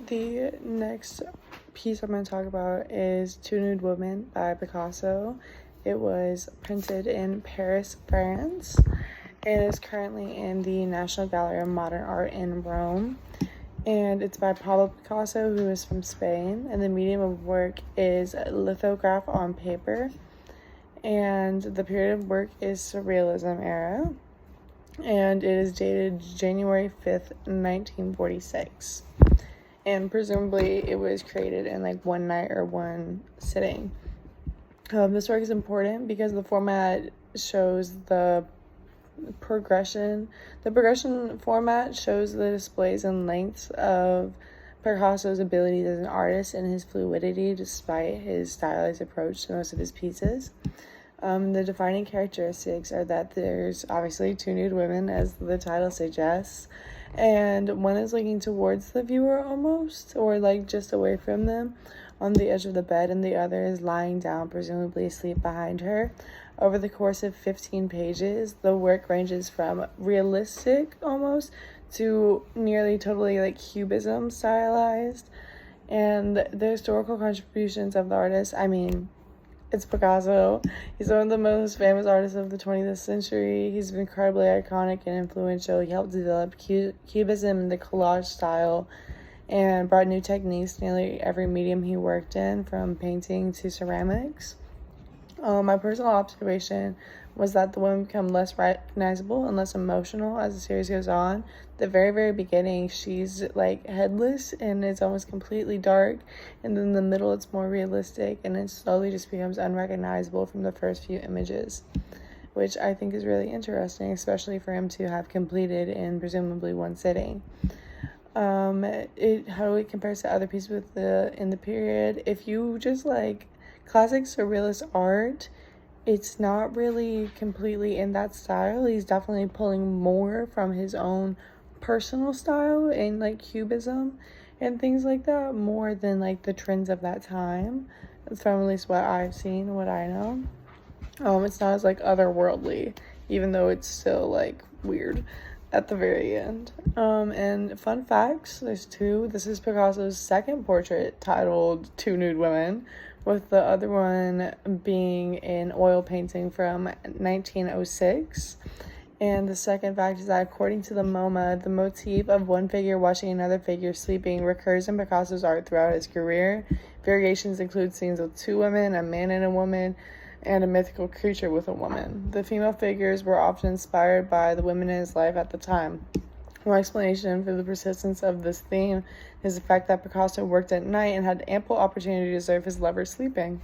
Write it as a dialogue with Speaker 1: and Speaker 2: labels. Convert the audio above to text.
Speaker 1: The next piece I'm going to talk about is Two Nude Women by Picasso. It was printed in Paris, France. It is currently in the National Gallery of Modern Art in Rome. And it's by Pablo Picasso, who is from Spain. And the medium of work is lithograph on paper. And the period of work is Surrealism era. And it is dated January 5th, 1946. And presumably it was created in like one night or one sitting. This work is important because the format shows the progression. The progression format shows the displays and lengths of Picasso's abilities as an artist and his fluidity despite his stylized approach to most of his pieces. The defining characteristics are that there's obviously two nude women, as the title suggests, and one is looking towards the viewer almost, or like just away from them on the edge of the bed, and the other is lying down, presumably asleep behind her. Over the course of 15 pages, the work ranges from realistic almost to nearly totally like cubism stylized, and the historical contributions of the artist, it's Picasso. He's one of the most famous artists of the 20th century. He's incredibly iconic and influential. He helped develop Cubism and the collage style and brought new techniques to nearly every medium he worked in, from painting to ceramics. My personal observation was that the women become less recognizable and less emotional as the series goes on. The very, very beginning, she's like headless and it's almost completely dark, and then in the middle it's more realistic, and it slowly just becomes unrecognizable from the first few images, which I think is really interesting, especially for him to have completed in presumably one sitting. How it compares to other pieces in the period. If you just like classic surrealist art, it's not really completely in that style. He's definitely pulling more from his own personal style and like cubism and things like that, more than like the trends of that time. That's from at least what I've seen, what I know. It's not as like otherworldly, even though it's still like weird at the very end. And fun facts, there's two. This is Picasso's second portrait, titled Two Nude Women, with the other one being an oil painting from 1906. And the second fact is that according to the MoMA, the motif of one figure watching another figure sleeping recurs in Picasso's art throughout his career. Variations include scenes with two women, a man and a woman, and a mythical creature with a woman. The female figures were often inspired by the women in his life at the time. One explanation for the persistence of this theme is the fact that Picasso worked at night and had ample opportunity to observe his lover sleeping.